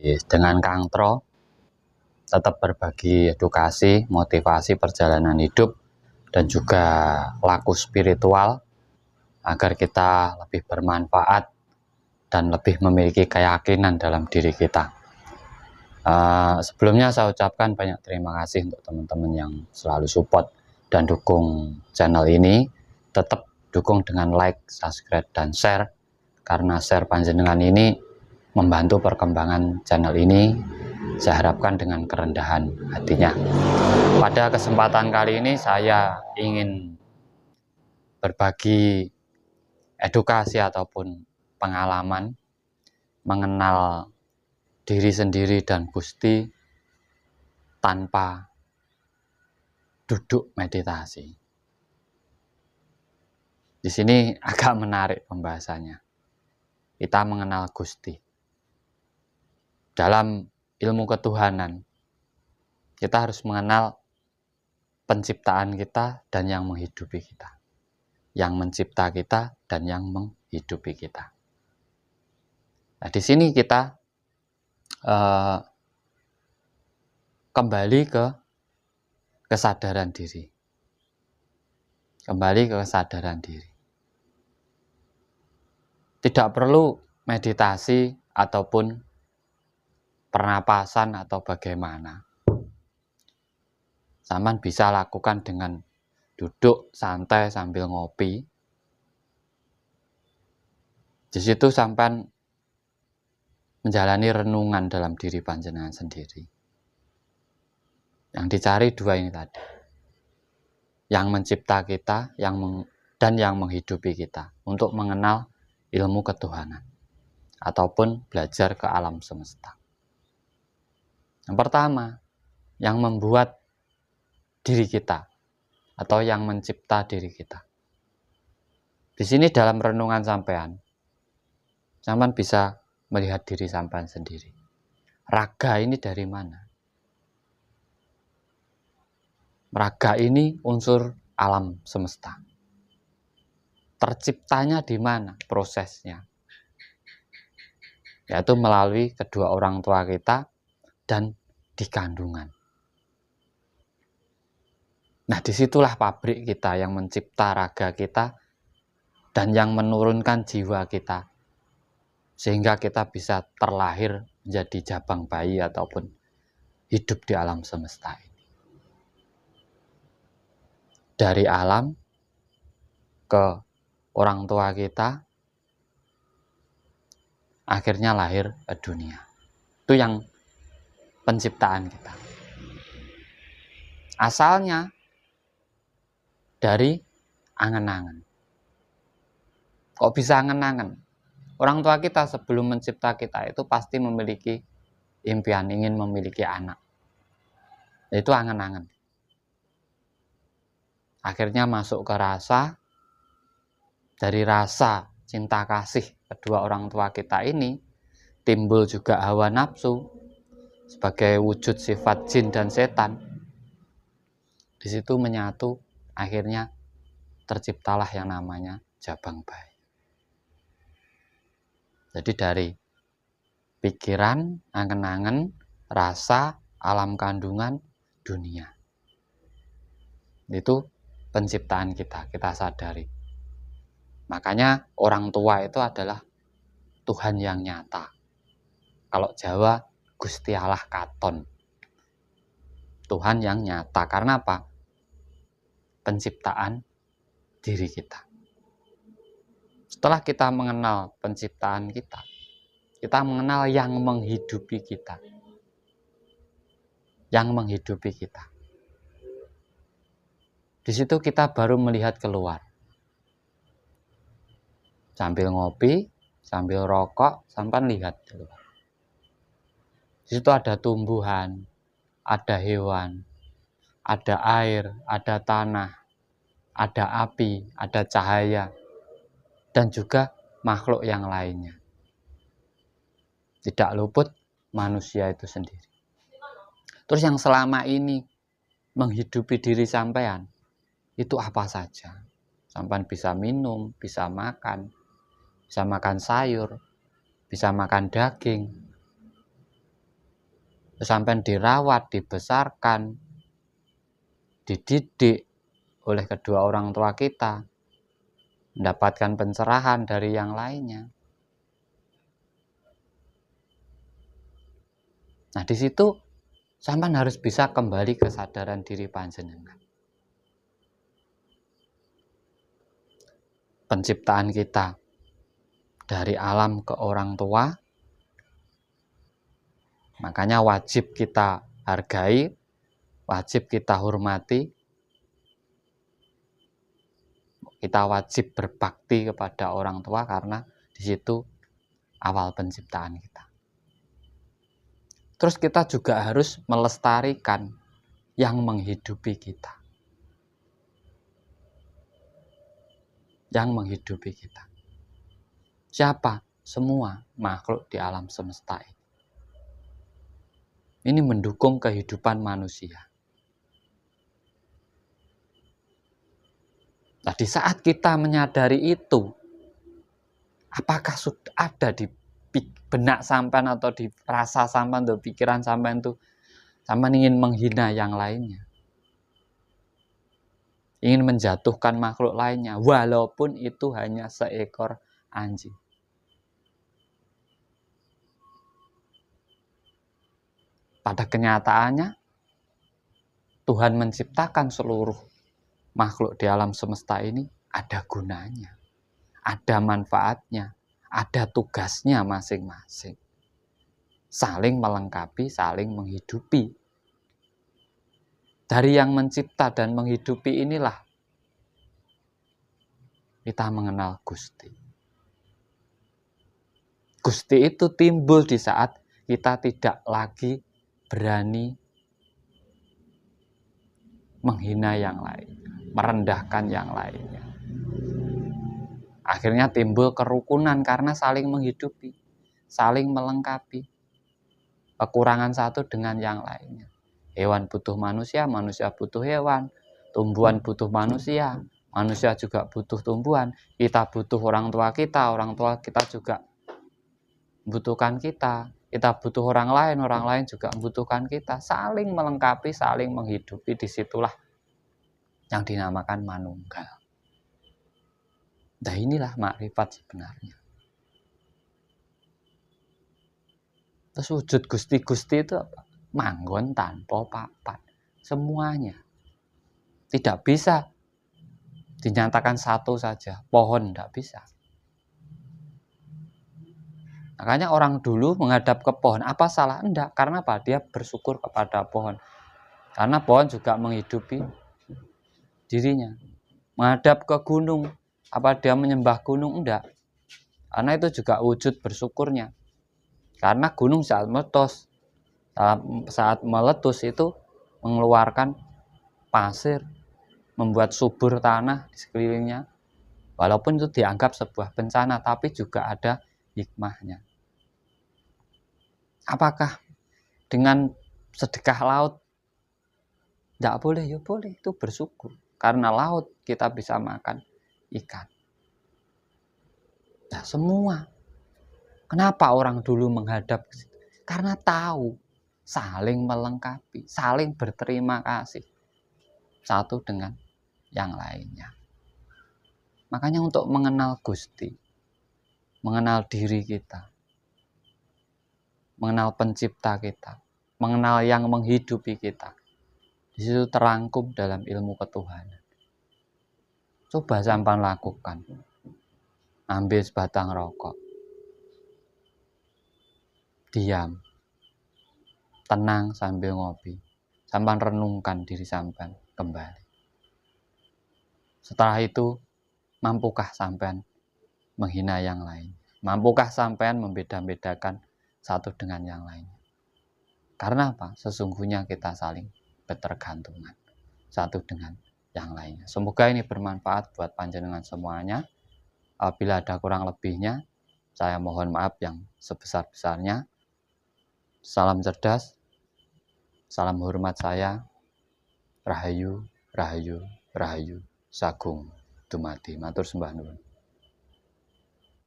dengan Kang Tro, tetap berbagi edukasi, motivasi perjalanan hidup, dan juga laku spiritual agar kita lebih bermanfaat dan lebih memiliki keyakinan dalam diri kita. Sebelumnya saya ucapkan banyak terima kasih untuk teman-teman yang selalu support dan dukung channel ini. Tetap dukung dengan like, subscribe, dan share, karena share panjenengan ini membantu perkembangan channel ini. Saya harapkan dengan kerendahan hatinya. Pada kesempatan kali ini saya ingin berbagi edukasi ataupun pengalaman mengenal diri sendiri dan Gusti tanpa duduk meditasi. Di sini agak menarik pembahasannya. Kita mengenal Gusti. Dalam ilmu ketuhanan, kita harus mengenal penciptaan kita dan yang menghidupi kita. Yang mencipta kita dan yang menghidupi kita. Nah, di sini kita kembali ke kesadaran diri. Kembali ke kesadaran diri. Tidak perlu meditasi ataupun pernapasan atau bagaimana. Sampean bisa lakukan dengan duduk santai sambil ngopi. Di situ sampean menjalani renungan dalam diri panjenengan sendiri. Yang dicari dua ini tadi. Yang mencipta kita, dan yang menghidupi kita, untuk mengenal ilmu ketuhanan ataupun belajar ke alam semesta. Yang pertama, yang membuat diri kita atau yang mencipta diri kita. Di sini dalam renungan sampean bisa melihat diri sampean sendiri. Raga ini dari mana? Raga ini unsur alam semesta. Terciptanya di mana prosesnya? Yaitu melalui kedua orang tua kita dan di kandungan. Nah, disitulah pabrik kita yang mencipta raga kita dan yang menurunkan jiwa kita, sehingga kita bisa terlahir menjadi jabang bayi ataupun hidup di alam semesta ini. Dari alam ke orang tua kita, akhirnya lahir ke dunia. Itu yang penciptaan kita. Asalnya dari angan-angan. Kok bisa angan-angan? Orang tua kita sebelum mencipta kita itu pasti memiliki impian, ingin memiliki anak. Itu angan-angan. Akhirnya masuk ke rasa. Dari rasa cinta kasih kedua orang tua kita ini timbul juga hawa nafsu sebagai wujud sifat jin dan setan. Di situ menyatu, akhirnya terciptalah yang namanya jabang bayi. Jadi dari pikiran, angen-angen, rasa, alam kandungan, dunia. Itu penciptaan kita sadari. Makanya orang tua itu adalah Tuhan yang nyata. Kalau Jawa, Gusti Allah Katon. Tuhan yang nyata. Karena apa? Penciptaan diri kita. Setelah kita mengenal penciptaan kita, kita mengenal yang menghidupi kita. Yang menghidupi kita. Di situ kita baru melihat keluar. Sambil ngopi, sambil rokok, sampai lihat keluar. Di situ ada tumbuhan, ada hewan, ada air, ada tanah, ada api, ada cahaya, dan juga makhluk yang lainnya. Tidak luput manusia itu sendiri. Terus yang selama ini menghidupi diri sampean, itu apa saja? Sampean bisa minum, bisa makan sayur, bisa makan daging, sampean dirawat, dibesarkan, dididik oleh kedua orang tua kita, mendapatkan pencerahan dari yang lainnya. Nah, di situ sampean harus bisa kembali kesadaran diri panjenengan. Penciptaan kita dari alam ke orang tua, makanya wajib kita hargai, wajib kita hormati, kita wajib berbakti kepada orang tua karena di situ awal penciptaan kita. Terus kita juga harus melestarikan yang menghidupi kita. Yang menghidupi kita. Siapa? Semua makhluk di alam semesta ini. Ini mendukung kehidupan manusia. Nah, di saat kita menyadari itu, apakah sudah ada di benak sampean atau di rasa sampean atau pikiran sampean itu sampean ingin menghina yang lainnya, ingin menjatuhkan makhluk lainnya, walaupun itu hanya seekor anjing. Pada kenyataannya, Tuhan menciptakan seluruh makhluk di alam semesta ini ada gunanya, ada manfaatnya, ada tugasnya masing-masing. Saling melengkapi, saling menghidupi. Dari yang mencipta dan menghidupi inilah kita mengenal Gusti. Gusti itu timbul di saat kita tidak lagi berani menghina yang lain, merendahkan yang lainnya. Akhirnya timbul kerukunan karena saling menghidupi, saling melengkapi kekurangan satu dengan yang lainnya. Hewan butuh manusia, manusia butuh hewan, tumbuhan butuh manusia, manusia juga butuh tumbuhan, kita butuh orang tua kita juga membutuhkan kita butuh orang lain juga membutuhkan kita, saling melengkapi, saling menghidupi. Disitulah yang dinamakan manunggal. Nah, inilah makrifat sebenarnya. Terus wujud Gusti itu apa? Manggon tanpa papan. Semuanya. Tidak bisa dinyatakan satu saja. Pohon tidak bisa. Makanya orang dulu menghadap ke pohon. Apa salah? Enggak. Karena apa? Dia bersyukur kepada pohon. Karena pohon juga menghidupi dirinya. Menghadap ke gunung. Apa dia menyembah gunung? Enggak. Karena itu juga wujud bersyukurnya. Karena gunung saat meletus itu mengeluarkan pasir, membuat subur tanah di sekelilingnya. Walaupun itu dianggap sebuah bencana, tapi juga ada hikmahnya. Apakah dengan sedekah laut tidak boleh? Ya boleh, itu bersyukur. Karena laut kita bisa makan ikan. Nah, semua. Kenapa orang dulu menghadap ke situ? Karena tahu, saling melengkapi, saling berterima kasih satu dengan yang lainnya. Makanya untuk mengenal Gusti, mengenal diri kita, mengenal pencipta kita, mengenal yang menghidupi kita, di situ terangkum dalam ilmu ketuhanan. Coba sampean lakukan. Ambil sebatang rokok. Diam. Tenang sambil ngopi. Sampean renungkan diri sampean kembali. Setelah itu, mampukah sampean menghina yang lain? Mampukah sampean membeda-bedakan satu dengan yang lain? Karena apa? Sesungguhnya kita saling bertergantungan satu dengan yang lainnya. Semoga ini bermanfaat buat panjenengan semuanya. Apabila ada kurang lebihnya, saya mohon maaf yang sebesar-besarnya. Salam cerdas, salam hormat saya, Rahayu, Rahayu, Rahayu, Sagung, Dumadi, matur sembah nuwun.